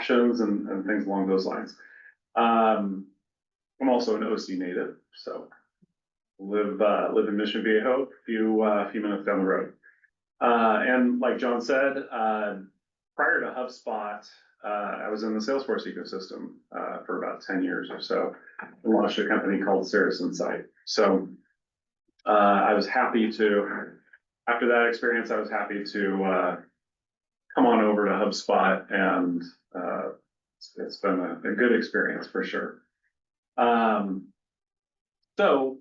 options and things along those lines. I'm also an OC native, so live in Mission Viejo, a few minutes down the road. And like John said, prior to HubSpot, I was in the Salesforce ecosystem for about 10 years or so. I launched a company called Ceres Insight. So I was happy to, after that experience, I was happy to come on over to HubSpot, and it's been a good experience for sure. So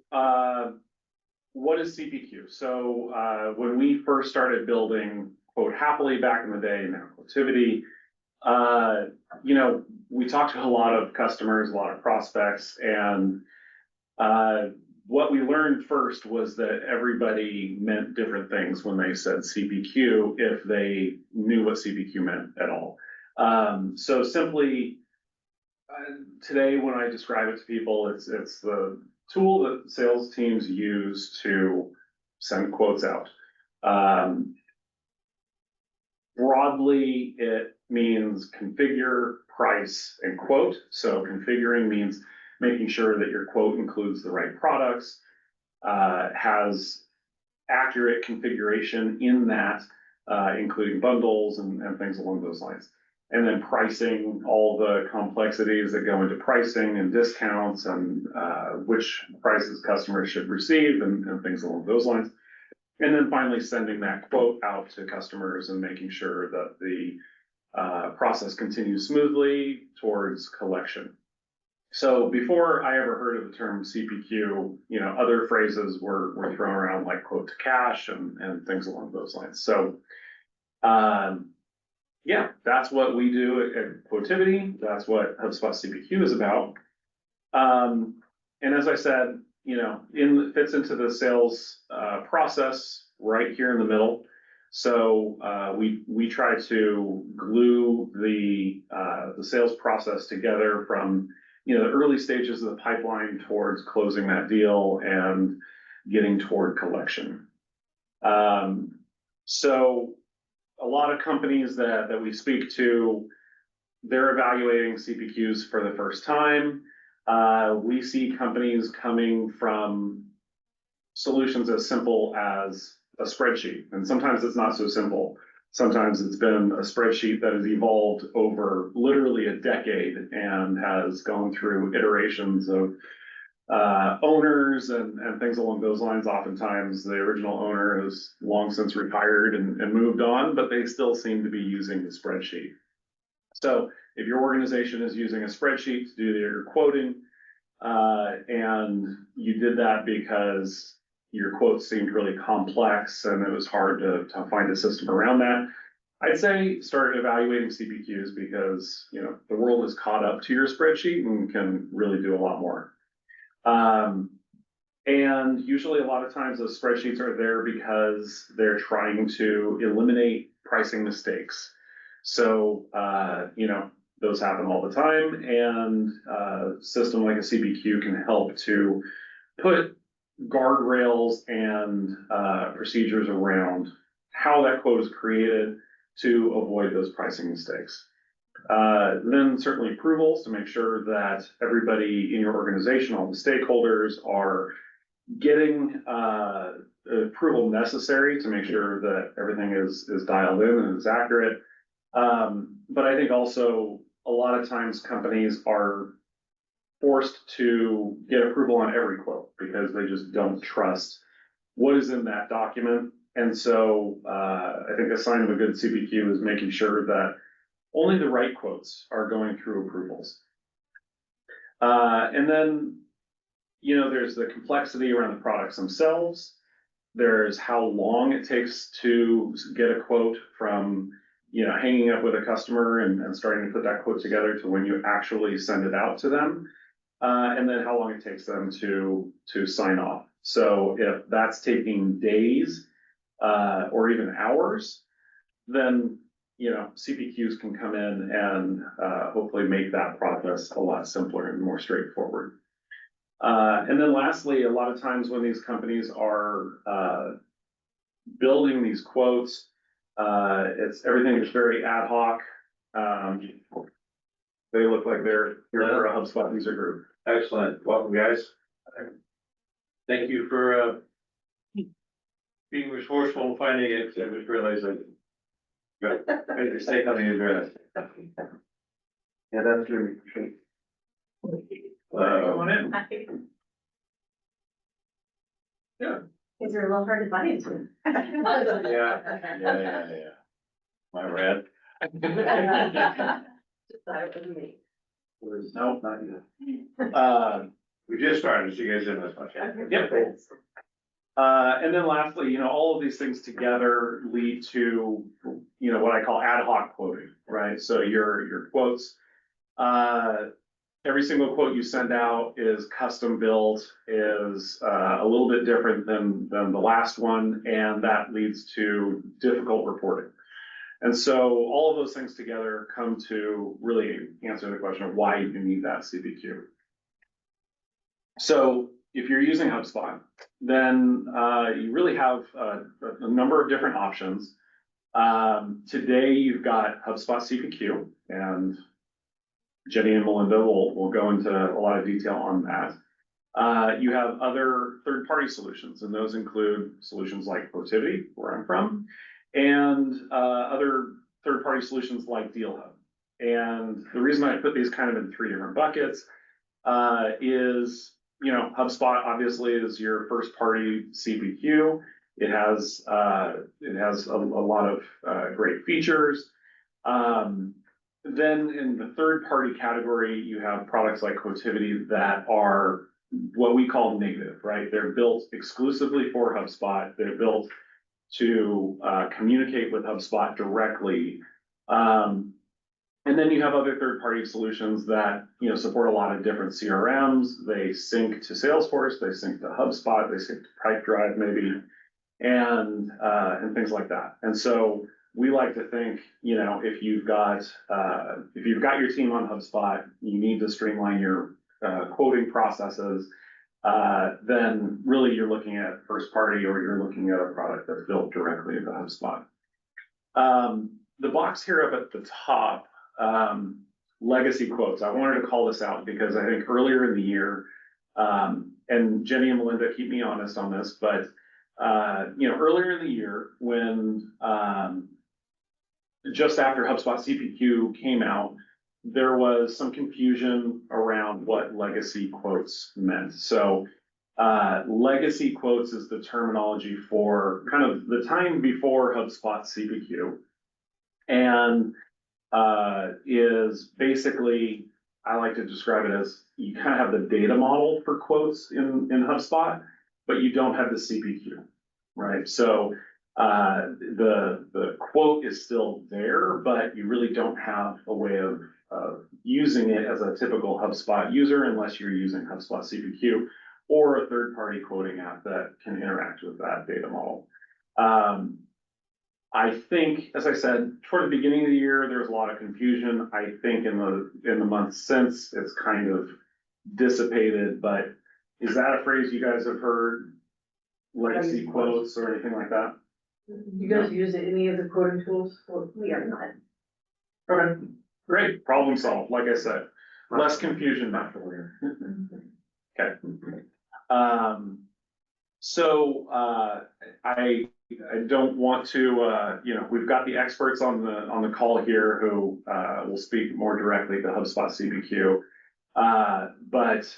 what is CPQ? So when we first started building Quote Happily back in the day, now Quotivity, you know, we talked to a lot of customers, a lot of prospects, and what we learned first was that everybody meant different things when they said CPQ, if they knew what CPQ meant at all. So simply, today when I describe it to people, it's the tool that sales teams use to send quotes out. Broadly, it means configure, price, and quote. So configuring means making sure that your quote includes the right products, has accurate configuration in that, including bundles and things along those lines. And then pricing, all the complexities that go into pricing and discounts and which prices customers should receive and things along those lines. And then finally sending that quote out to customers and making sure that the process continues smoothly towards collection. So before I ever heard of the term CPQ, you know, other phrases were thrown around like quote to cash and things along those lines. So yeah, that's what we do at Quotivity. That's what HubSpot CPQ is about. And as I said, you know, fits into the sales process right here in the middle. So we try to glue the sales process together from, you know, the early stages of the pipeline towards closing that deal and getting toward collection. So a lot of companies that we speak to, they're evaluating CPQs for the first time. We see companies coming from solutions as simple as a spreadsheet, and sometimes it's not so simple. Sometimes it's been a spreadsheet that has evolved over literally a decade and has gone through iterations of owners and things along those lines. Oftentimes the original owner has long since retired and moved on, but they still seem to be using the spreadsheet. So if your organization is using a spreadsheet to do your quoting, and you did that because your quotes seemed really complex and it was hard to find a system around that, I'd say start evaluating CPQs, because, you know, the world is caught up to your spreadsheet and can really do a lot more. And usually a lot of times those spreadsheets are there because they're trying to eliminate pricing mistakes. So, you know, those happen all the time, and a system like a CPQ can help to put guardrails and procedures around how that quote is created to avoid those pricing mistakes. Then certainly approvals, to make sure that everybody in your organization, all the stakeholders, are getting the approval necessary to make sure that everything is dialed in and is accurate. But I think also a lot of times companies are forced to get approval on every quote because they just don't trust what is in that document. And so I think a sign of a good CPQ is making sure that only the right quotes are going through approvals. And then, you know, there's the complexity around the products themselves. There's how long it takes to get a quote from, you know, hanging up with a customer and starting to put that quote together to when you actually send it out to them. And then how long it takes them to sign off. So if that's taking days or even hours, then, you know, CPQs can come in and hopefully make that process a lot simpler and more straightforward. And then lastly, a lot of times when these companies are building these quotes, everything is very ad hoc. they look like they're here for a HubSpot user group. Excellent. Welcome, guys. Thank you for being resourceful and finding it. I just realized I made a mistake on the address. Yeah, that's really great. Go on in. These are a little hard to buy into. Yeah. My bad. Just thought it was me. Nope, not yet. We just started, so you guys didn't miss much. Yep. And then lastly, all of these things together lead to, what I call ad hoc quoting, right? So your quotes, every single quote you send out is custom built, is a little bit different than the last one, and that leads to difficult reporting. And so all of those things together come to really answer the question of why you need that CPQ. So if you're using HubSpot, then you really have a number of different options. Today, you've got HubSpot CPQ, and Jenny and Melinda will go into a lot of detail on that. You have other third-party solutions, and those include solutions like Quotivity, where I'm from, and other third-party solutions like DealHub. And the reason I put these kind of in three different buckets is, HubSpot obviously is your first-party CPQ. It has a lot of great features. Then in the third-party category, you have products like Quotivity that are what we call native, right? They're built exclusively for HubSpot. They're built to communicate with HubSpot directly. And then you have other third-party solutions that support a lot of different CRMs. They sync to Salesforce, they sync to HubSpot, they sync to Pipedrive maybe, and things like that. And so we like to think, if you've got your team on HubSpot, you need to streamline your quoting processes. Then really you're looking at first party, or you're looking at a product that's built directly into HubSpot. The box here up at the top, legacy quotes. I wanted to call this out because I think earlier in the year, and Jenny and Melinda, keep me honest on this, but earlier in the year when just after HubSpot CPQ came out, there was some confusion around what legacy quotes meant. So legacy quotes is the terminology for kind of the time before HubSpot CPQ, and is basically, I like to describe it as, you kind of have the data model for quotes in HubSpot, but you don't have the CPQ, right? So the quote is still there, but you really don't have a way of using it as a typical HubSpot user unless you're using HubSpot CPQ or a third-party quoting app that can interact with that data model. I think, as I said, toward the beginning of the year, there was a lot of confusion. I think in the months since, it's kind of dissipated, but is that a phrase you guys have heard? Legacy quotes or anything like that? You guys use any of the quoting tools? Well, we are not. Okay, great, problem solved, like I said. Less confusion now. Okay. So I don't want to, we've got the experts on the call here who will speak more directly to HubSpot CPQ. But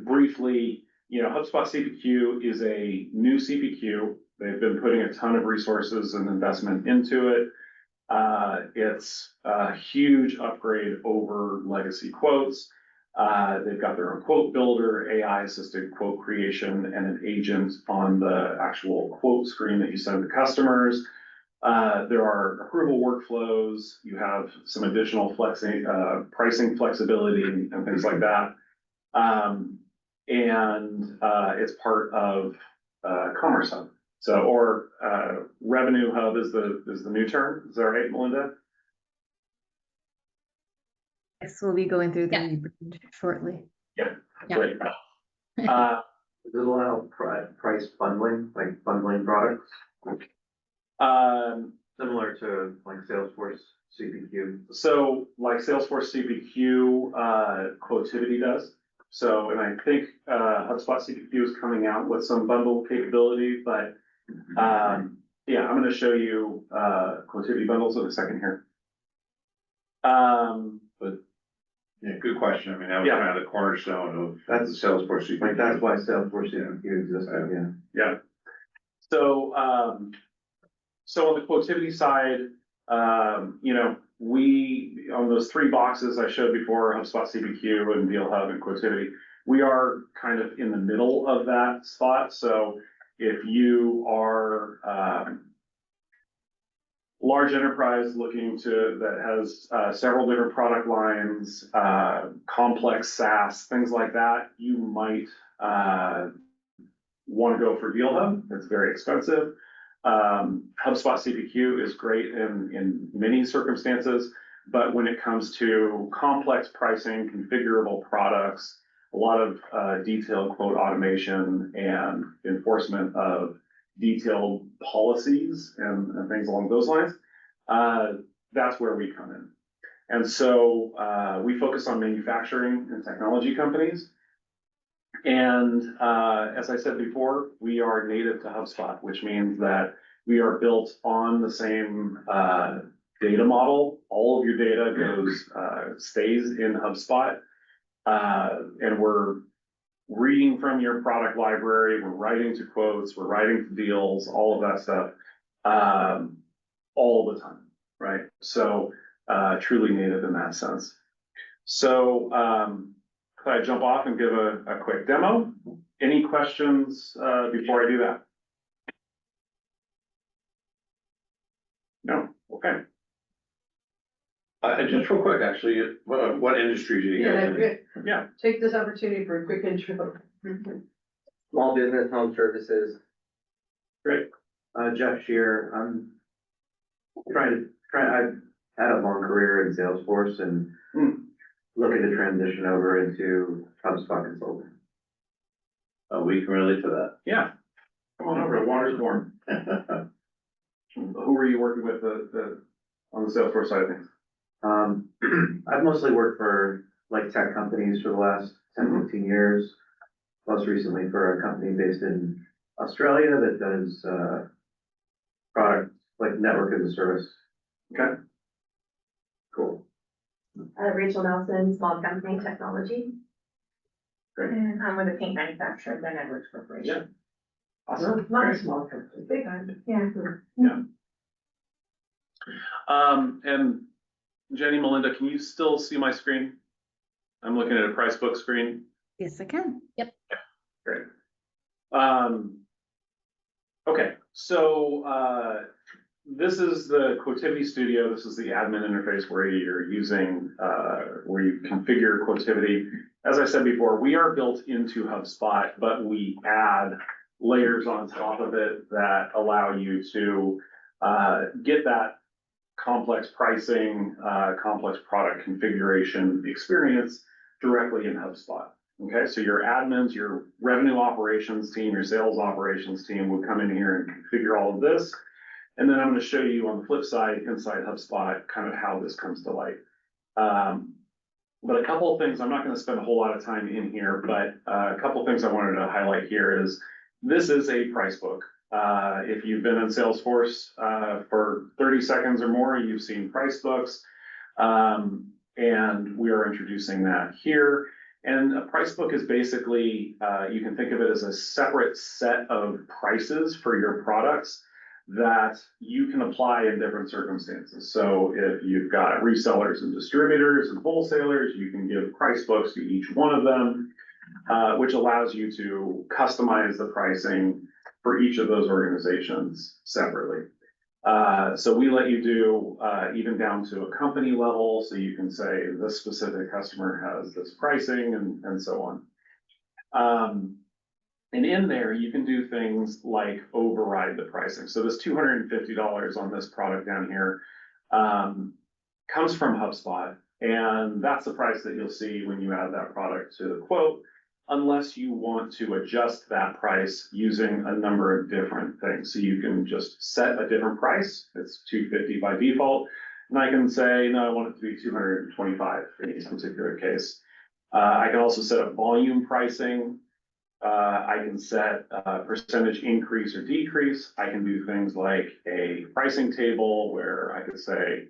briefly, HubSpot CPQ is a new CPQ. They've been putting a ton of resources and investment into it. It's a huge upgrade over legacy quotes. They've got their own quote builder, AI-assisted quote creation, and an agent on the actual quote screen that you send to customers. There are approval workflows. You have some additional pricing flexibility and things like that. And it's part of Commerce Hub. So, or Revenue Hub is the new term. Is that right, Melinda? Yes, we'll be going through the Yeah. rebrand shortly. Yeah, Yeah. great. Does it allow price bundling, like bundling products? Similar to like Salesforce CPQ. So like Salesforce CPQ, Quotivity does. So, and I think, HubSpot CPQ is coming out with some bundle capability, but, yeah, I'm gonna show you, Quotivity bundles in a second here. Yeah, good question. I mean, that was Yeah. kind of the cornerstone of That's- the Salesforce. Like, that's why Salesforce CPQ existed, yeah. Yeah. So, so on the Quotivity side, you know, we, on those three boxes I showed before, HubSpot CPQ and Deal Hub and Quotivity, we are kind of in the middle of that spot. So if you are, large enterprise looking to, that has, several different product lines, complex SaaS, things like that, you might, want to go for Deal Hub. It's very expensive. HubSpot CPQ is great in many circumstances, but when it comes to complex pricing, configurable products, a lot of detailed quote automation and enforcement of detailed policies and things along those lines, that's where we come in. And so we focus on manufacturing and technology companies. And as I said before, we are native to HubSpot, which means that we are built on the same data model. All of your data stays in HubSpot, and we're reading from your product library. We're writing to quotes. We're writing to deals. All of that stuff, all the time, right? So truly native in that sense. So could I jump off and give a quick demo? Any questions before I do that? No? Okay. Just real quick, actually, what industry do you Yeah, guys in? great. Yeah. Take this opportunity for a quick intro. Small business, home services. Great. Jeff Shear, I'm I've had a long career in Salesforce and looking to transition over into HubSpot consulting. We can relate to that. Yeah. Come on over. The water's warm. Who were you working with on the Salesforce side of things? I've mostly worked for like tech companies for the last 10, 15 years. Most recently for a company based in Australia that does product like network as a service. Okay. Cool. Rachel Nelson, small company technology. Great. And I'm with a paint manufacturer, then Edwards Corporation. Yeah. Awesome. Not a Great. small company, big one. Yeah. And Jenny, Melinda, can you still see my screen? I'm looking at a price book screen. Yes, I can. Yep. Great. Okay, so this is the Quotivity Studio. This is the admin interface where you're using, where you configure Quotivity. As I said before, we are built into HubSpot, but we add layers on top of it that allow you to get that complex pricing, complex product configuration experience directly in HubSpot. Okay, so your admins, your revenue operations team, your sales operations team would come in here and configure all of this. And then I'm going to show you on the flip side, inside HubSpot, kind of how this comes to light. But a couple of things, I'm not going to spend a whole lot of time in here, but a couple of things I wanted to highlight here is this is a price book. If you've been in Salesforce for 30 seconds or more, you've seen price books. And we are introducing that here. And a price book is basically, you can think of it as a separate set of prices for your products that you can apply in different circumstances. So if you've got resellers and distributors and wholesalers, you can give price books to each one of them, which allows you to customize the pricing for each of those organizations separately. So we let you do even down to a company level, so you can say this specific customer has this pricing and so on. And in there, you can do things like override the pricing. So this $250 on this product down here comes from HubSpot, and that's the price that you'll see when you add that product to the quote. unless you want to adjust that price using a number of different things. So you can just set a different price, it's $250 by default, and I can say, no, I want it to be $225 in some particular case. I can also set up volume pricing. I can set a percentage increase or decrease. I can do things like a pricing table where I could say,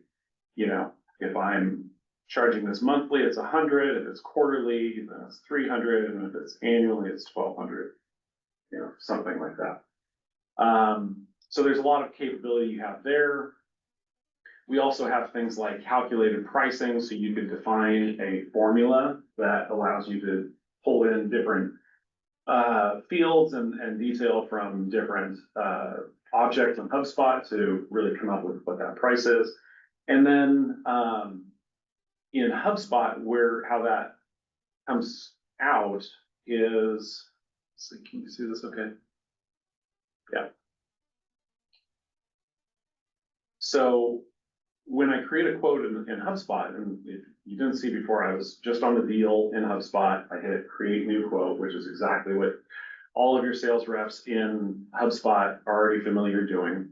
you know, if I'm charging this monthly, it's 100. If it's quarterly, then it's 300. And if it's annually, it's 1,200. You know, something like that. So there's a lot of capability you have there. We also have things like calculated pricing, so you could define a formula that allows you to pull in different fields and detail from different objects in HubSpot to really come up with what that price is. And then in HubSpot, how that comes out is, so can you see this okay? Yeah. So when I create a quote in HubSpot, and if you didn't see before, I was just on the deal in HubSpot. I hit create new quote, which is exactly what all of your sales reps in HubSpot are already familiar doing.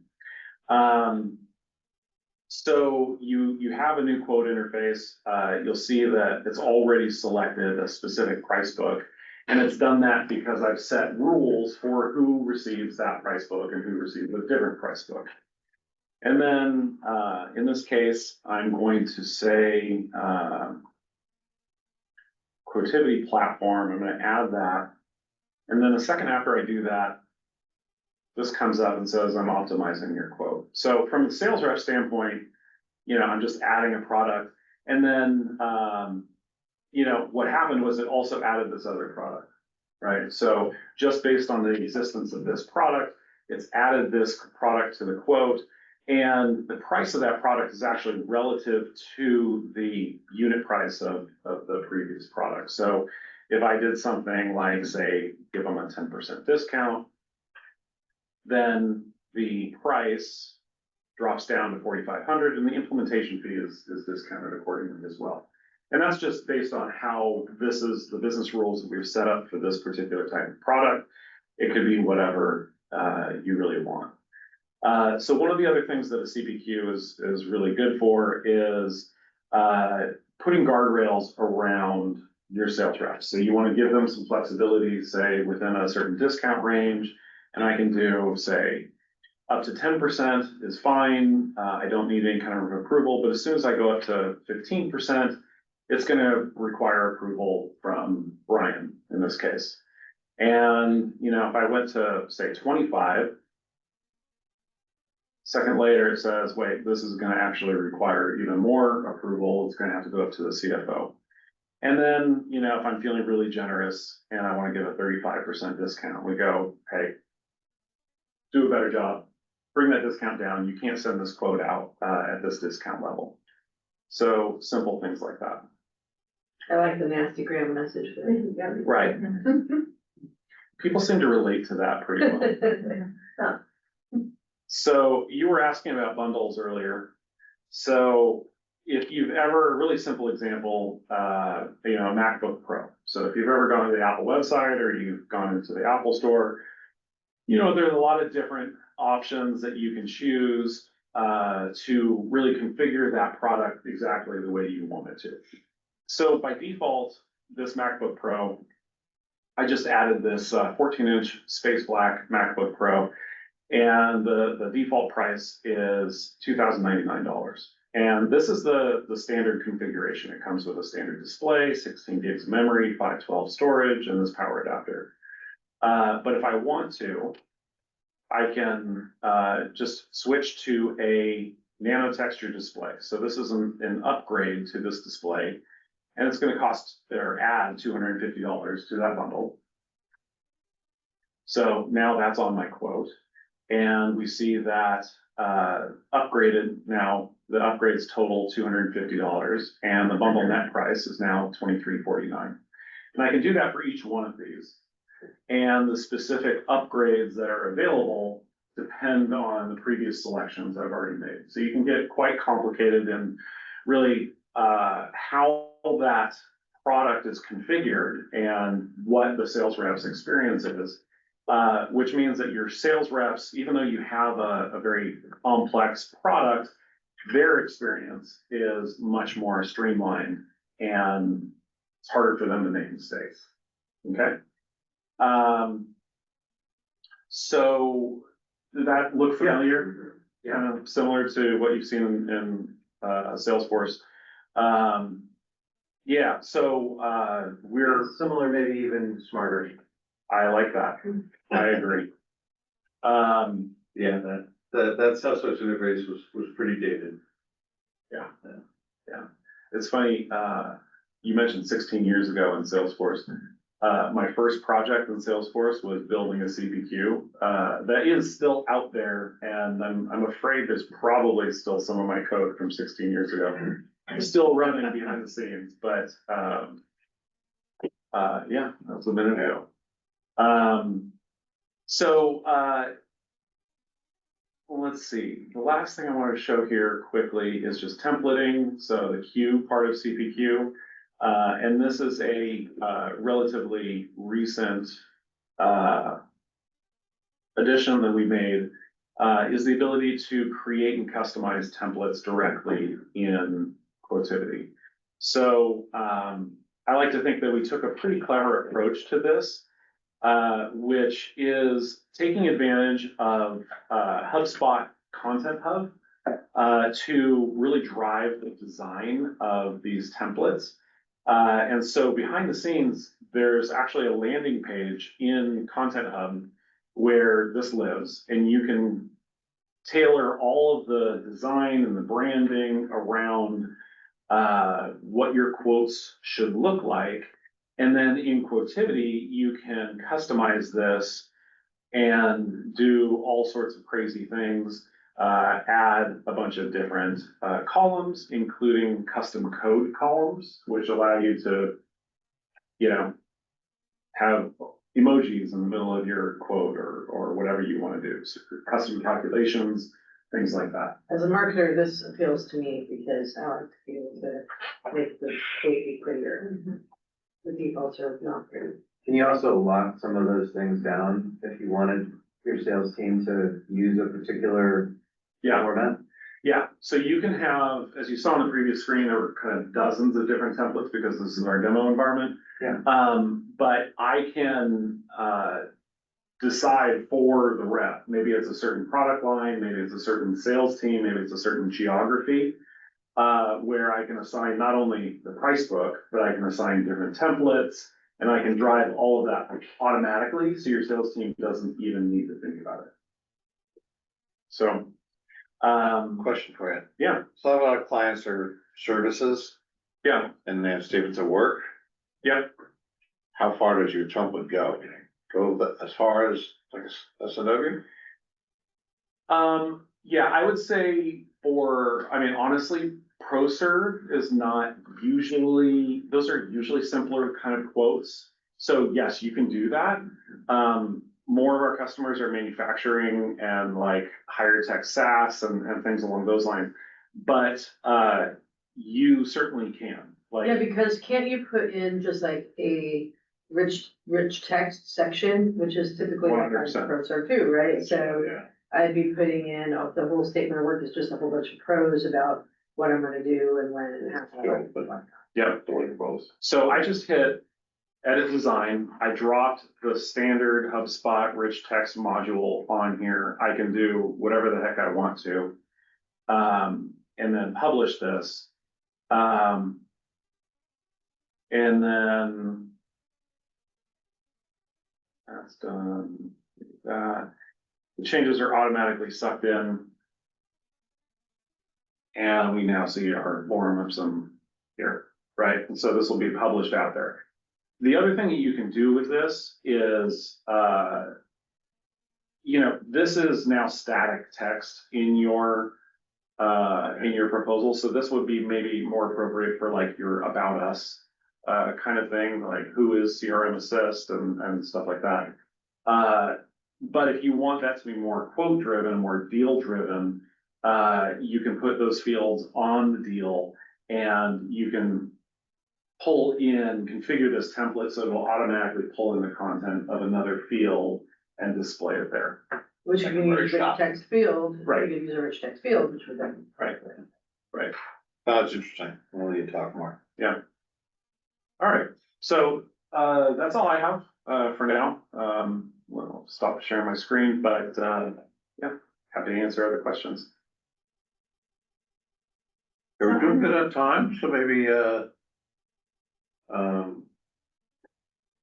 So you have a new quote interface. You'll see that it's already selected a specific price book. And it's done that because I've set rules for who receives that price book and who receives a different price book. And then in this case, I'm going to say Quotivity platform. I'm going to add that. And then a second after I do that, this comes up and says I'm optimizing your quote. So from the sales rep standpoint, you know, I'm just adding a product. And then, you know, what happened was it also added this other product, right? So just based on the existence of this product, it's added this product to the quote. And the price of that product is actually relative to the unit price of the previous product. So if I did something like, say, give them a 10% discount, then the price drops down to $4,500 and the implementation fee is discounted accordingly as well. And that's just based on how this is the business rules that we've set up for this particular type of product. It could be whatever you really want. So one of the other things that a CPQ is really good for is putting guardrails around your sales reps. So you want to give them some flexibility, say within a certain discount range, and I can do, say, up to 10% is fine. I don't need any kind of approval, but as soon as I go up to 15%, it's going to require approval from Brian in this case. And, you know, if I went to say 25, second later, it says, wait, this is going to actually require even more approval. It's going to have to go up to the CFO. And then, you know, if I'm feeling really generous and I want to give a 35% discount, we go, hey, do a better job. Bring that discount down. You can't send this quote out at this discount level. So simple things like that. I like the nasty gram message there. Right. People seem to relate to that pretty well. So you were asking about bundles earlier. So if you've ever, a really simple example, you know, a MacBook Pro. So if you've ever gone to the Apple website or you've gone into the Apple store, you know, there's a lot of different options that you can choose to really configure that product exactly the way you want it to. So by default, this MacBook Pro, I just added this 14-inch space black MacBook Pro, and the default price is $2,099. And this is the standard configuration. It comes with a standard display, 16 gigs of memory, 512 storage, and this power adapter. But if I want to, I can just switch to a nano texture display. So this is an upgrade to this display, and it's going to cost or add $250 to that bundle. So now that's on my quote. And we see that upgraded now, the upgrades total $250, and the bundle net price is now $23.49. And I can do that for each one of these. And the specific upgrades that are available depend on the previous selections I've already made. So you can get quite complicated in really how that product is configured and what the sales rep's experience is. Which means that your sales reps, even though you have a very complex product, their experience is much more streamlined and it's harder for them to make mistakes. Okay? So did that look familiar? Yeah. Kind of similar to what you've seen in Salesforce. Yeah, so we're, Similar, maybe even smarter. I like that. I agree. Yeah, that Salesforce interface was pretty dated. Yeah. It's funny, you mentioned 16 years ago in Salesforce. My first project in Salesforce was building a CPQ, that is still out there, and I'm afraid there's probably still some of my code from 16 years ago. Still running behind the scenes, but, yeah, that was a minute ago. Let's see, the last thing I want to show here quickly is just templating, so the queue part of CPQ. And this is a relatively recent addition that we made, is the ability to create and customize templates directly in Quotivity. So I like to think that we took a pretty clever approach to this, which is taking advantage of HubSpot Content Hub to really drive the design of these templates. And so behind the scenes, there's actually a landing page in Content Hub where this lives, and you can tailor all of the design and the branding around what your quotes should look like. And then in Quotivity, you can customize this and do all sorts of crazy things, add a bunch of different columns, including custom code columns, which allow you to, you know, have emojis in the middle of your quote or whatever you want to do. So custom calculations, things like that. As a marketer, this appeals to me because I like to be able to make the quote be clear. The defaults are not pretty. Can you also lock some of those things down if you wanted your sales team to use a particular format? Yeah, so you can have, as you saw on the previous screen, there were kind of dozens of different templates because this is our demo environment. Yeah. But I can decide for the rep. Maybe it's a certain product line, maybe it's a certain sales team, maybe it's a certain geography, where I can assign not only the price book, but I can assign different templates, and I can drive all of that automatically, so your sales team doesn't even need to think about it. So, Question for you. yeah, So a lot of clients are services yeah, and they have statements of work. yeah. How far does your template go? As far as like a SNW? Yeah, I would say honestly, ProServe is not usually, those are usually simpler kind of quotes. So yes, you can do that. More of our customers are manufacturing and like higher tech SaaS and things along those lines. But you certainly can. Like, Yeah, because can't you put in just like a rich text section, which is typically what 100%. ProServe too, right? So yeah. I'd be putting in the whole statement of work is just a whole bunch of prose about what I'm gonna do and when and how. Yeah. So I just hit edit design. I dropped the standard HubSpot rich text module on here. I can do whatever the heck I want to. And then publish this. And then that's done. That. The changes are automatically sucked in. And we now see our lorem ipsum here, right? And so this will be published out there. The other thing that you can do with this is, this is now static text in your proposal. So this would be maybe more appropriate for like your about us kind of thing, like who is CRM Assist and stuff like that. But if you want that to be more quote driven, more deal driven, you can put those fields on the deal and you can pull in, configure this template so it'll automatically pull in the content of another field and display it there. Which you Like can a use merge rich shop. text field, you Right. can use a rich text field, which would then. Right. That's interesting. We'll need to talk more. All right, so, that's all I have, for now. We'll stop sharing my screen, but, yeah, happy to answer other questions. We're doing good on time, so maybe, well,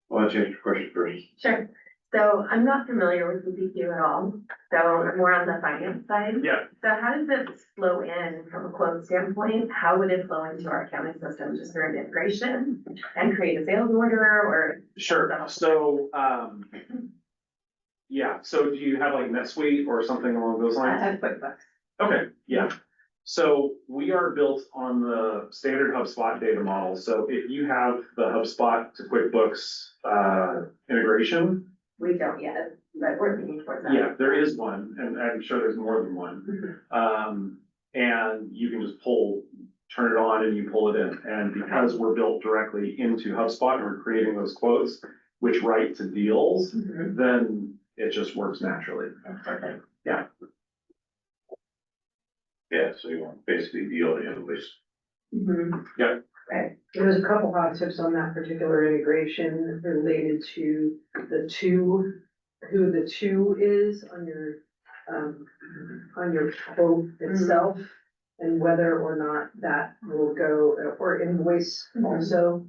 let's answer your question first. Sure. So I'm not familiar with CPQ at all, so I'm more on the finance side. Yeah, So how does this flow in from a quote standpoint? How would it flow into our accounting system, just through an integration and create a sales order or? sure, so, yeah, so do you have like NetSuite or something along those I lines? have QuickBooks. Okay, yeah. So we are built on the standard HubSpot data model. So if you have the HubSpot to QuickBooks integration, We don't yet, but we're thinking towards that. yeah, there is one, and I'm sure there's more than one. And you can just turn it on and you pull it in. And because we're built directly into HubSpot and we're creating those quotes, which write to deals, Mhm. then it just works naturally. That's perfect. Yeah, so you want basically deal invoice. Mhm. Yeah. Right. There's a couple hot tips on that particular integration related to who the two is on your quote itself. And whether or not that will go, or invoice also.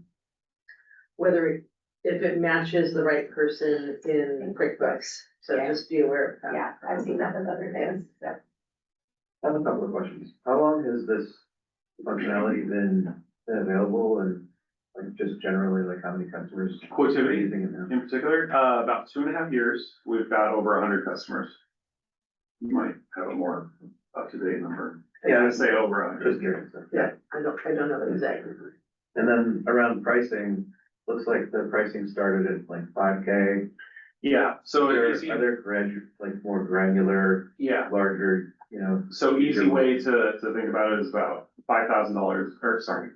If it matches the right person in QuickBooks, so Yeah. just be aware of that. Yeah, I've seen that with other things, so. I have a couple of questions. How long has this functionality been available and like just generally, like how many customers are Quotivity using it now? in particular, about 2.5 years. We've got over 100 customers. You might have a more up-to-date number. Yeah, I'd say over 100. just curious. Yeah, I don't know exactly. And then around pricing, looks like the pricing started at like 5K. Yeah, so Are easy, there like more granular, yeah, larger, you know? so easy way to think about it is about $5,000, or sorry,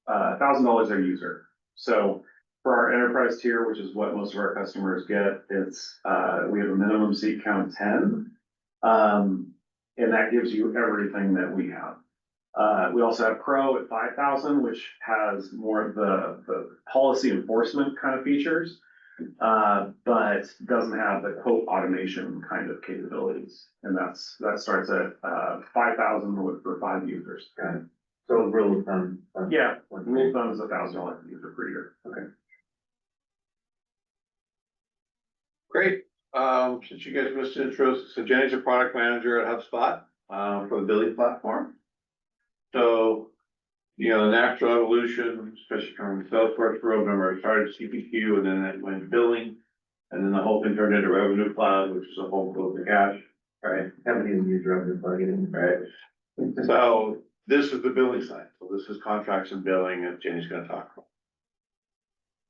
$1,000 a user. So for our enterprise tier, which is what most of our customers get, it's, we have a minimum seat count of 10. And that gives you everything that we have. We also have Pro at 5,000, which has more of the policy enforcement kind of features, but doesn't have the quote automation kind of capabilities. And that starts at 5,000 for 5 users. Got it. So rule of thumb. Yeah, Like, rule of thumb is $1,000 a user per year. Great. Since you guys missed intros, so Jenny's a product manager at HubSpot, for the billing platform. So, you know, the natural evolution, especially from the Salesforce world, remember, it started CPQ and then it went billing. And then the whole thing turned into Revenue Cloud, which is a whole close to cash, right? Haven't even used revenue plugin. Right. So this is the billing side. So this is contracts and billing that Jenny's gonna talk about.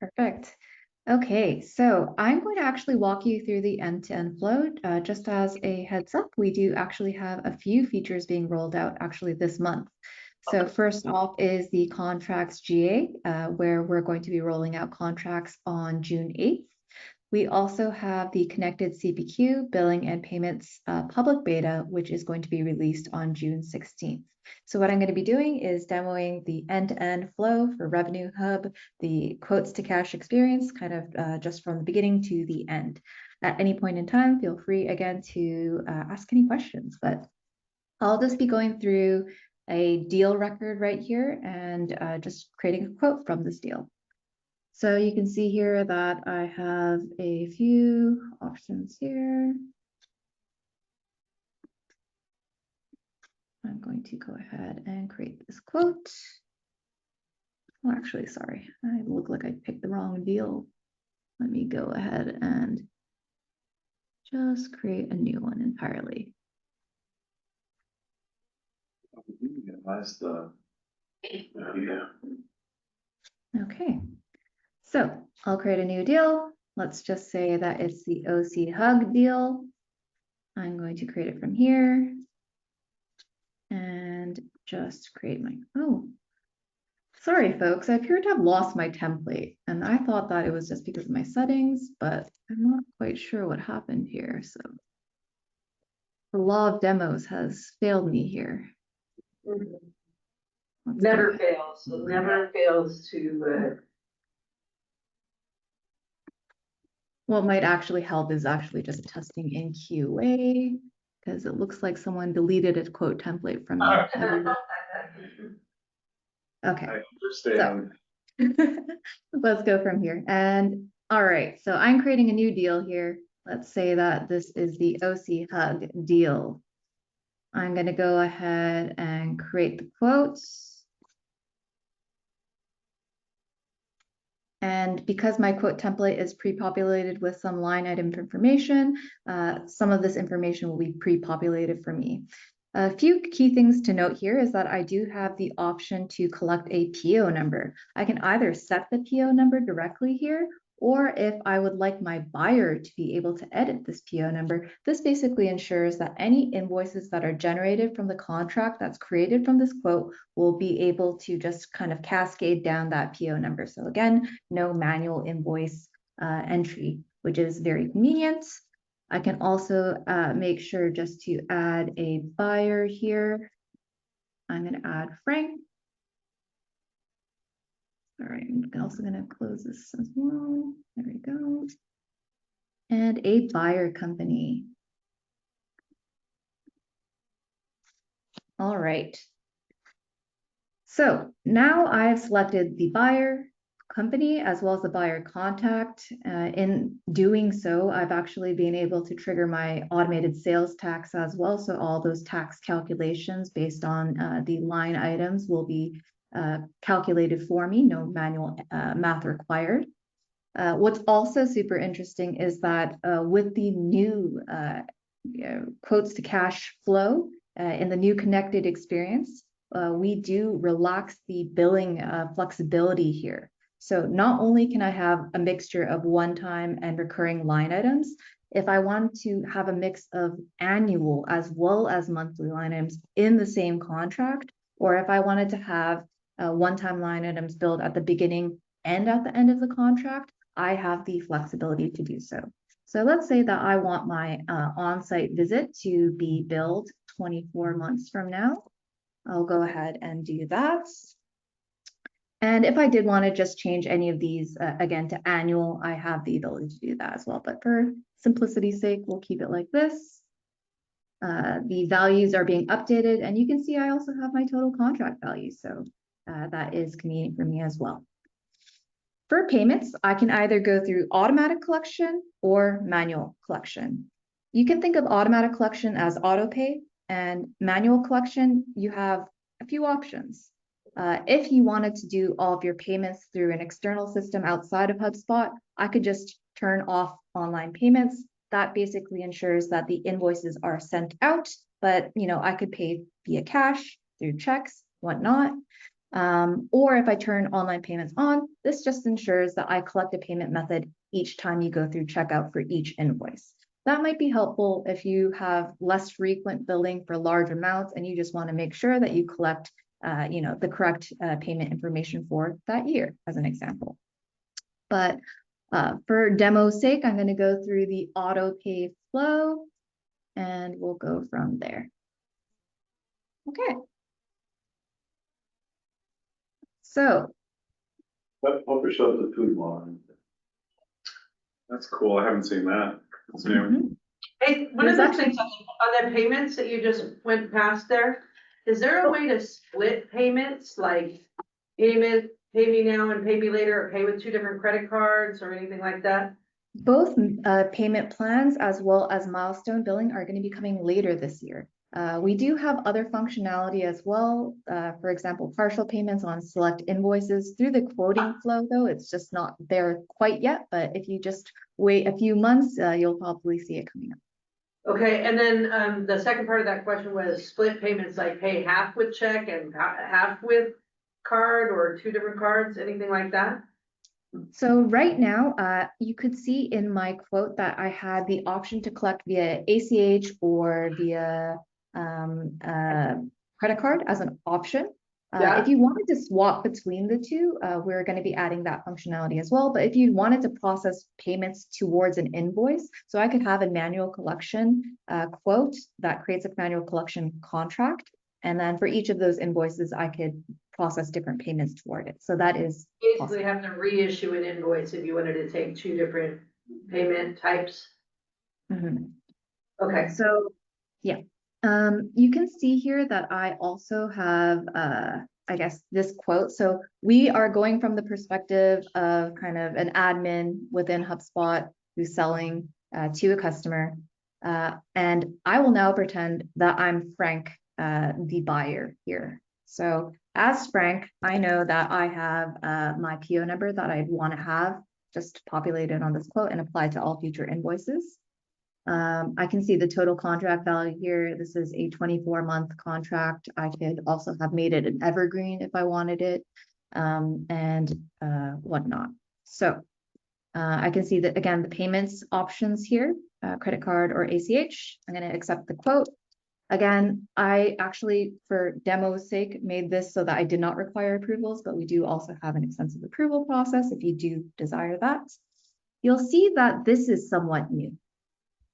Perfect. Okay, so I'm going to actually walk you through the end-to-end flow. Just as a heads up, we do actually have a few features being rolled out actually this month. So first off is the contracts GA, where we're going to be rolling out contracts on June 8th. We also have the connected CPQ, billing and payments public beta, which is going to be released on June 16th. So what I'm going to be doing is demoing the end-to-end flow for Revenue Hub, the quotes to cash experience, kind of just from the beginning to the end. At any point in time, feel free again to ask any questions, but I'll just be going through a deal record right here and just creating a quote from this deal. So you can see here that I have a few options here. I'm going to go ahead and create this quote. Oh, actually, sorry, I look like I picked the wrong deal. Let me go ahead and just create a new one entirely. That's the, yeah. Okay, so I'll create a new deal. Let's just say that it's the OC Hug deal. I'm going to create it from here and just create my, oh, Sorry, folks, I appear to have lost my template, and I thought that it was just because of my settings, but I'm not quite sure what happened here, so. The law of demos has failed me here. Let's go Never ahead. fails, so never fails to, What might actually help is actually just testing in QA, because it looks like someone deleted a quote template from me. Okay. I understand. Let's go from here. And all right, so I'm creating a new deal here. Let's say that this is the OC Hug deal. I'm going to go ahead and create the quotes. And because my quote template is pre-populated with some line item information, some of this information will be pre-populated for me. A few key things to note here is that I do have the option to collect a PO number. I can either set the PO number directly here, or if I would like my buyer to be able to edit this PO number, this basically ensures that any invoices that are generated from the contract that's created from this quote will be able to just kind of cascade down that PO number. So again, no manual invoice entry, which is very convenient. I can also make sure just to add a buyer here. I'm going to add Frank. All right, I'm also going to close this as well. There we go. And a buyer company. All right. So now I've selected the buyer company as well as the buyer contact. In doing so, I've actually been able to trigger my automated sales tax as well. So all those tax calculations based on the line items will be calculated for me, no manual math required. What's also super interesting is that with the new quotes to cash flow in the new connected experience, we do relax the billing flexibility here. So not only can I have a mixture of one-time and recurring line items, if I want to have a mix of annual as well as monthly line items in the same contract, or if I wanted to have one-time line items billed at the beginning and at the end of the contract, I have the flexibility to do so. So let's say that I want my on-site visit to be billed 24 months from now. I'll go ahead and do that. And if I did want to just change any of these again to annual, I have the ability to do that as well. But for simplicity's sake, we'll keep it like this. The values are being updated, and you can see I also have my total contract value. So that is convenient for me as well. For payments, I can either go through automatic collection or manual collection. You can think of automatic collection as auto pay, and manual collection, you have a few options. If you wanted to do all of your payments through an external system outside of HubSpot, I could just turn off online payments. That basically ensures that the invoices are sent out, but I could pay via cash, through checks, whatnot. Or if I turn online payments on, this just ensures that I collect a payment method each time you go through checkout for each invoice. That might be helpful if you have less frequent billing for large amounts and you just want to make sure that you collect the correct payment information for that year, as an example. But for demo's sake, I'm going to go through the auto pay flow and we'll go from there. Okay. So. What percent of the food line? That's cool. I haven't seen that. It's new. Hey, one of those things on the payments that you just went past there, is there a way to split payments, like pay me now and pay me later, or pay with 2 different credit cards or anything like that? Both payment plans as well as milestone billing are going to be coming later this year. We do have other functionality as well. For example, partial payments on select invoices through the quoting flow, though it's just not there quite yet. But if you just wait a few months, you'll probably see it coming up. Okay, and then the second part of that question was split payments, like pay half with check and half with card, or 2 different cards, anything like that? So right now, you could see in my quote that I had the option to collect via ACH or via credit card as an option. If you wanted to swap between the two, we're going to be adding that functionality as well. But if you wanted to process payments towards an invoice, so I could have a manual collection quote that creates a manual collection contract. And then for each of those invoices, I could process different payments toward it. So that is Basically having to reissue an invoice if you wanted to take two different payment types. Okay. So yeah, you can see here that I also have, I guess, this quote. So we are going from the perspective of kind of an admin within HubSpot who's selling to a customer. And I will now pretend that I'm Frank, the buyer here. So as Frank, I know that I have my PO number that I'd want to have just populated on this quote and applied to all future invoices. I can see the total contract value here. This is a 24-month contract. I could also have made it an evergreen if I wanted it, and whatnot. So I can see that, again, the payments options here, credit card or ACH. I'm going to accept the quote. Again, I actually, for demo's sake, made this so that I did not require approvals, but we do also have an extensive approval process if you do desire that. You'll see that this is somewhat new.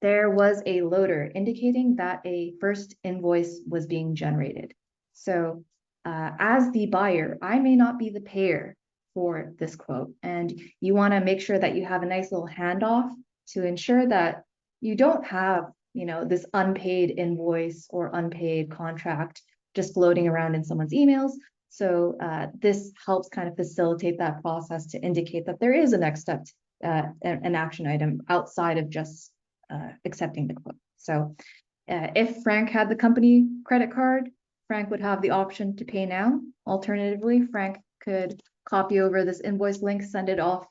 There was a loader indicating that a first invoice was being generated. So as the buyer, I may not be the payer for this quote. And you want to make sure that you have a nice little handoff to ensure that you don't have, this unpaid invoice or unpaid contract just floating around in someone's emails. So this helps kind of facilitate that process to indicate that there is a next step, an action item outside of just accepting the quote. So if Frank had the company credit card, Frank would have the option to pay now. Alternatively, Frank could copy over this invoice link, send it off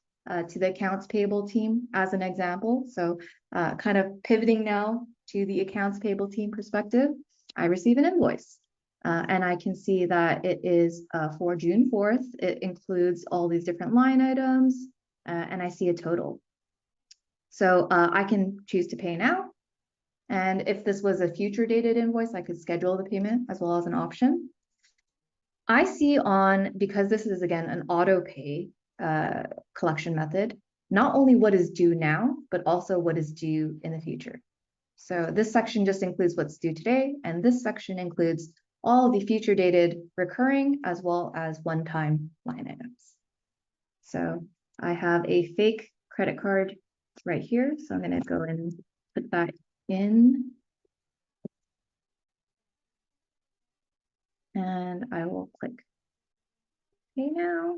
to the accounts payable team as an example. So kind of pivoting now to the accounts payable team perspective, I receive an invoice and I can see that it is for June 4th. It includes all these different line items and I see a total. So I can choose to pay now. And if this was a future dated invoice, I could schedule the payment as well as an option. I see because this is, again, an auto pay collection method, not only what is due now, but also what is due in the future. So this section just includes what's due today. And this section includes all the future dated recurring as well as one-time line items. So I have a fake credit card right here. So I'm going to go and put that in. And I will click pay now.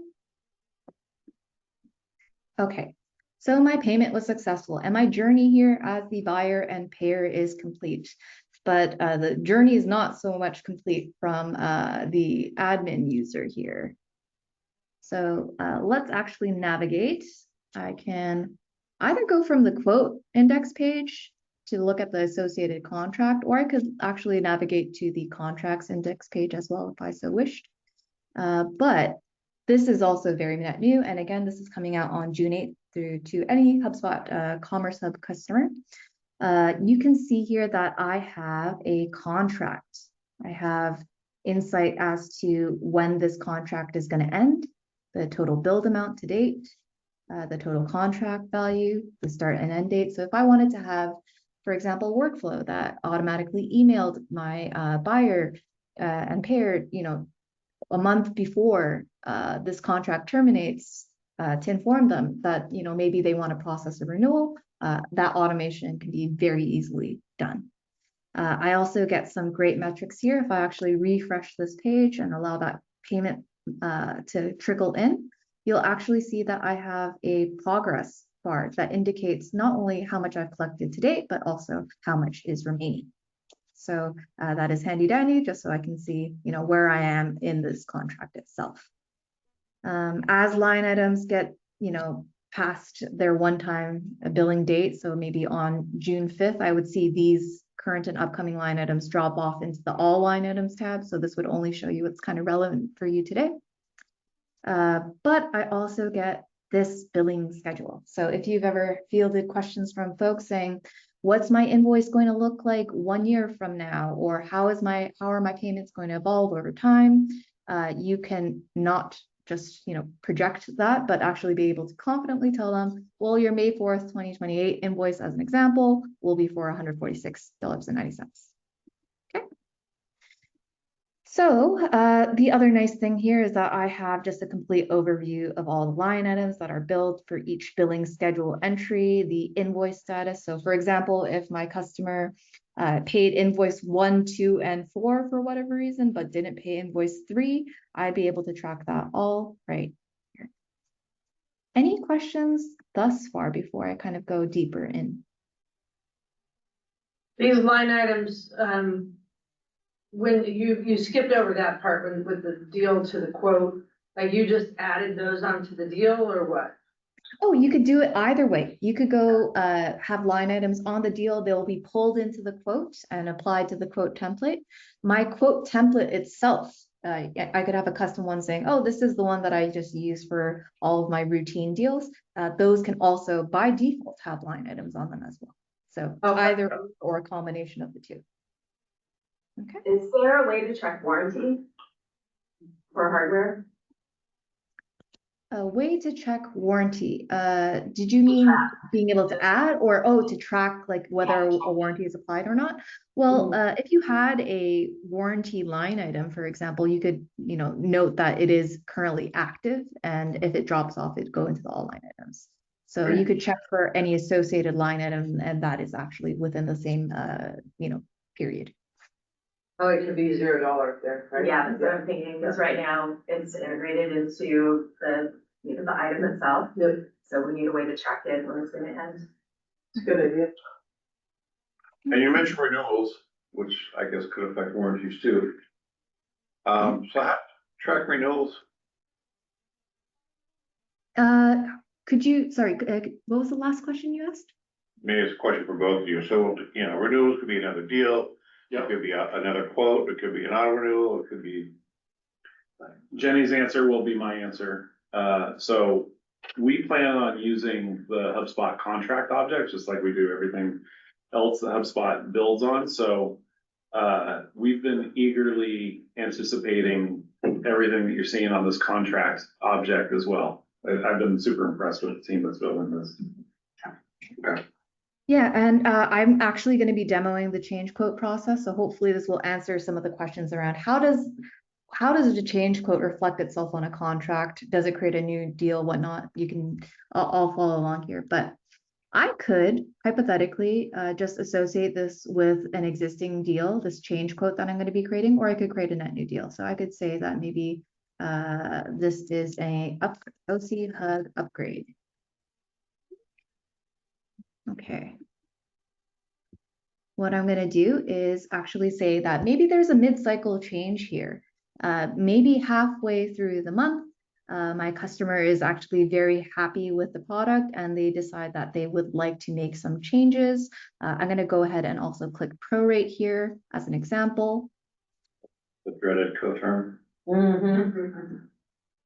Okay, so my payment was successful and my journey here as the buyer and payer is complete. But the journey is not so much complete from the admin user here. So let's actually navigate. I can either go from the quote index page to look at the associated contract, or I could actually navigate to the contracts index page as well if I so wished. But this is also very net new. And again, this is coming out on June 8th through to any HubSpot Commerce Hub customer. You can see here that I have a contract. I have insight as to when this contract is going to end, the total billed amount to date, the total contract value, the start and end date. So if I wanted to have, for example, workflow that automatically emailed my buyer and payer, a month before this contract terminates to inform them that, maybe they want to process a renewal, that automation can be very easily done. I also get some great metrics here. If I actually refresh this page and allow that payment to trickle in, you'll actually see that I have a progress bar that indicates not only how much I've collected to date, but also how much is remaining. So that is handy dandy, just so I can see, where I am in this contract itself. As line items get, past their one-time billing date, so maybe on June 5th, I would see these current and upcoming line items drop off into the all line items tab. So this would only show you what's kind of relevant for you today. But I also get this billing schedule. So if you've ever fielded questions from folks saying, what's my invoice going to look like 1 year from now? Or how are my payments going to evolve over time? you can not just, project that, but actually be able to confidently tell them, well, your May 4th, 2028 invoice, as an example, will be for $146.90. Okay. So the other nice thing here is that I have just a complete overview of all the line items that are billed for each billing schedule entry, the invoice status. So for example, if my customer paid invoice 1, 2, and 4 for whatever reason, but didn't pay invoice 3, I'd be able to track that all right here. Any questions thus far before I kind of go deeper in? These line items, when you skipped over that part with the deal to the quote, like you just added those onto the deal or what? Oh, you could do it either way. You could go have line items on the deal. They'll be pulled into the quote and applied to the quote template. My quote template itself, I could have a custom one saying, oh, this is the one that I just use for all of my routine deals. Those can also by default have line items on them as well. So either or a combination of the two. Okay. Is there a way to check warranty for hardware? A way to check warranty. Did you mean being able to add or, to track like whether a warranty is applied or not? Well, if you had a warranty line item, for example, you could, note that it is currently active, and if it drops off, it'd go into the all line items. So you could check for any associated line item, and that is actually within the same, period. Oh, it could be $0 there, right? Yeah, that's what I'm thinking, because right now it's integrated into the item itself. Yep. So we need a way to track it when it's gonna end. It's a good idea. And you mentioned renewals, which I guess could affect warranties too. So how to track renewals? Could you, sorry, what was the last question you asked? Maybe it's a question for both of you. So, renewals could be another deal. Yep. It could be another quote. It could be an auto renewal. It could be. Jenny's answer will be my answer. So we plan on using the HubSpot contract object, just like we do everything else that HubSpot builds on. So we've been eagerly anticipating everything that you're seeing on this contract object as well. I've been super impressed with the team that's building this. Okay. Yeah, and I'm actually going to be demoing the change quote process. So hopefully this will answer some of the questions around how does the change quote reflect itself on a contract? Does it create a new deal, whatnot? You can all follow along here, but I could hypothetically just associate this with an existing deal, this change quote that I'm going to be creating, or I could create a net new deal. So I could say that maybe this is a OC Hub upgrade. Okay. What I'm going to do is actually say that maybe there's a mid-cycle change here. Maybe halfway through the month, my customer is actually very happy with the product and they decide that they would like to make some changes. I'm going to go ahead and also click prorate here as an example. The dreaded co-term.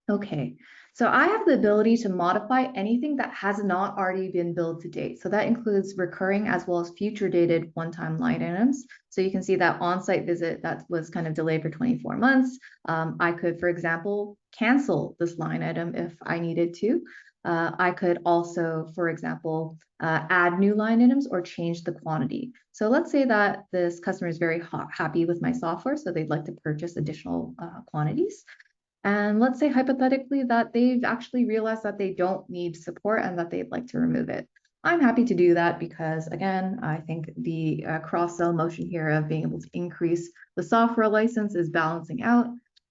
Okay, so I have the ability to modify anything that has not already been billed to date. So that includes recurring as well as future dated one-time line items. So you can see that on-site visit that was kind of delayed for 24 months. I could, for example, cancel this line item if I needed to. I could also, for example, add new line items or change the quantity. So let's say that this customer is very happy with my software, so they'd like to purchase additional quantities. And let's say hypothetically that they've actually realized that they don't need support and that they'd like to remove it. I'm happy to do that because, again, I think the cross-sell motion here of being able to increase the software license is balancing out.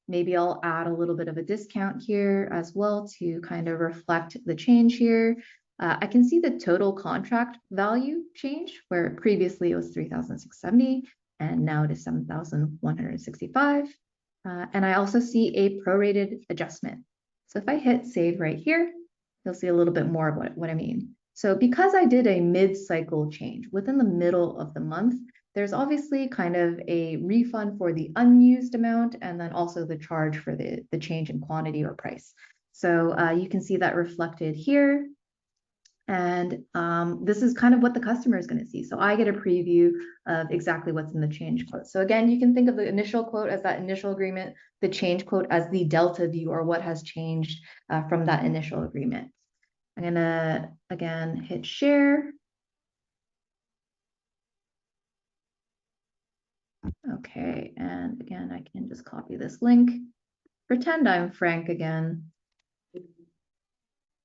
Maybe I'll add a little bit of a discount here as well to kind of reflect the change here. I can see the total contract value change, where previously it was $3,670 and now it is $7,165. And I also see a prorated adjustment. So if I hit save right here, you'll see a little bit more of what I mean. So because I did a mid-cycle change within the middle of the month, there's obviously kind of a refund for the unused amount and then also the charge for the change in quantity or price. So you can see that reflected here. And this is kind of what the customer is going to see. So I get a preview of exactly what's in the change quote. So again, you can think of the initial quote as that initial agreement, the change quote as the delta view or what has changed from that initial agreement. I'm going to, again, hit share. Okay, and again, I can just copy this link. Pretend I'm Frank again.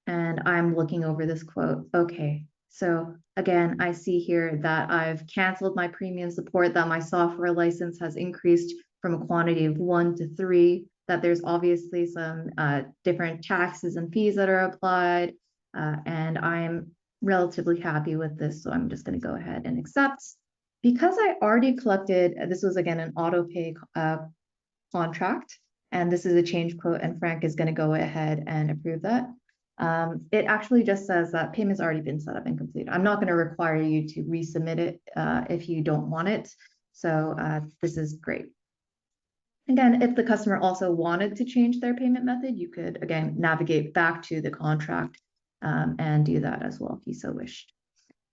And I'm looking over this quote. Okay, so again, I see here that I've canceled my premium support, that my software license has increased from a quantity of 1 to 3, that there's obviously some different taxes and fees that are applied, and I'm relatively happy with this, so I'm just going to go ahead and accept. Because I already collected, this was again an auto pay contract, and this is a change quote, and Frank is going to go ahead and approve that. It actually just says that payment's already been set up and completed. I'm not going to require you to resubmit it if you don't want it. So this is great. Again, if the customer also wanted to change their payment method, you could, again, navigate back to the contract and do that as well if you so wished.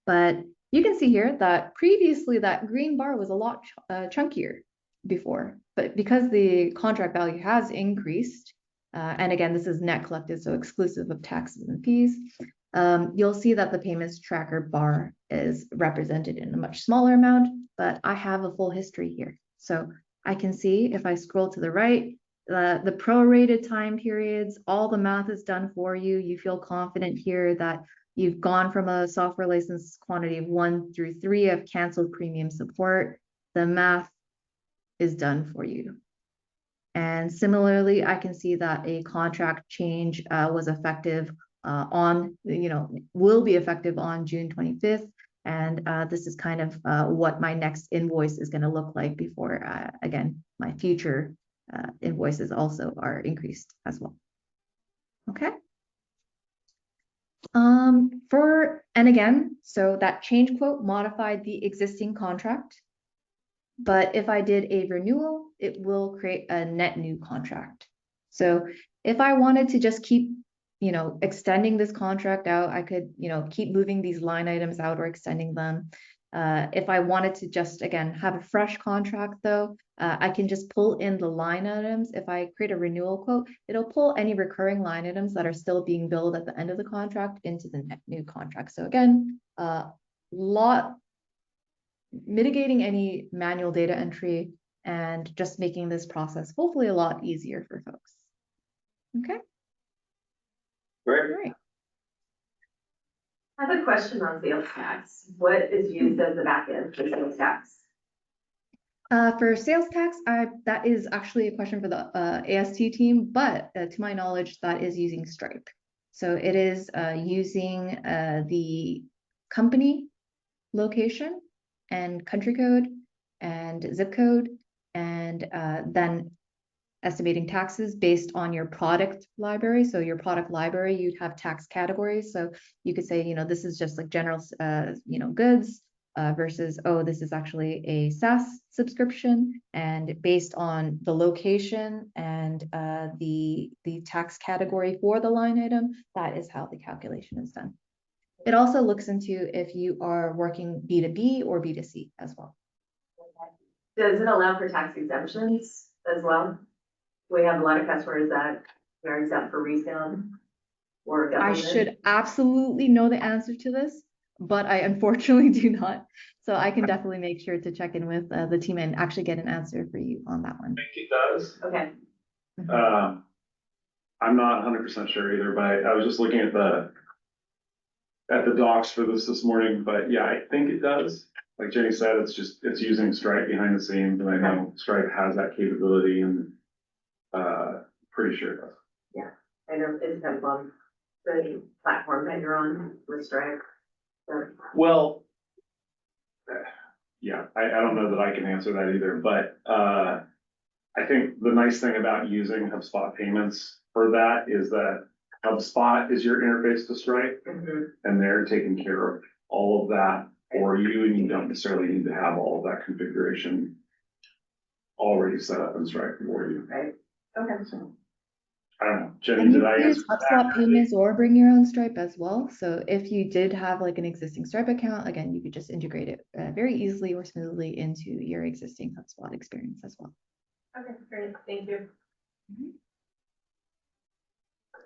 But you can see here that previously that green bar was a lot chunkier before, but because the contract value has increased, and again, this is net collected, so exclusive of taxes and fees, you'll see that the payments tracker bar is represented in a much smaller amount, but I have a full history here. So I can see if I scroll to the right, the prorated time periods, all the math is done for you. You feel confident here that you've gone from a software license quantity of 1 through 3 of canceled premium support. The math is done for you. And similarly, I can see that a contract change was effective will be effective on June 25th. And this is kind of what my next invoice is going to look like before, again, my future invoices also are increased as well. Okay. And again, so that change quote modified the existing contract. But if I did a renewal, it will create a net new contract. So if I wanted to just keep, extending this contract out, I could, keep moving these line items out or extending them. If I wanted to just, again, have a fresh contract though, I can just pull in the line items. If I create a renewal quote, it'll pull any recurring line items that are still being billed at the end of the contract into the net new contract. So again, mitigating any manual data entry and just making this process hopefully a lot easier for folks. Okay. Great. All right. I have a question on sales tax. What is used as the back end for sales tax? For sales tax, that is actually a question for the AST team, but to my knowledge, that is using Stripe. So it is using the company location and country code and zip code, and then estimating taxes based on your product library. So your product library, you'd have tax categories. So you could say, this is just like general, goods versus, oh, this is actually a SaaS subscription. And based on the location and the tax category for the line item, that is how the calculation is done. It also looks into if you are working B2B or B2C as well. Does it allow for tax exemptions as well? We have a lot of customers that are exempt for resale or government. I should absolutely know the answer to this, but I unfortunately do not. So I can definitely make sure to check in with the team and actually get an answer for you on that one. I think it does. Okay. I'm not 100% sure either, but I was just looking at the docs for this morning, but yeah, I think it does. Like Jenny said, it's using Stripe behind the scenes, and I know Stripe has that capability, and pretty sure it does. Yeah, I know it depends on the platform that you're on with Stripe. So. Well, yeah, I don't know that I can answer that either, but I think the nice thing about using HubSpot payments for that is that HubSpot is your interface to Stripe, and they're taking care of all of that for you, and you don't necessarily need to have all of that configuration already set up in Stripe for you. Right. Okay. So, I don't know, Jenny, And you did I can answer use that? HubSpot payments or bring your own Stripe as well. So if you did have like an existing Stripe account, again, you could just integrate it very easily or smoothly into your existing HubSpot experience as well. Okay, great, thank you.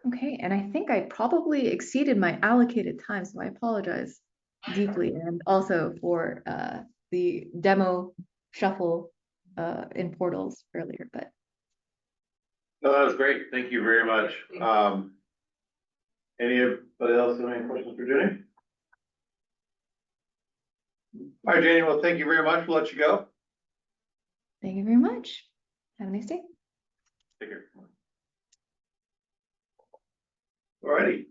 Okay, and I think I probably exceeded my allocated time, so I apologize deeply, and also for the demo shuffle in portals earlier, but No, that was great. Thank you very much. Anybody else have any questions for Jenny? All right, Jenny, well, thank you very much. We'll let you go. thank you very much. Have a nice day. Take care. All righty,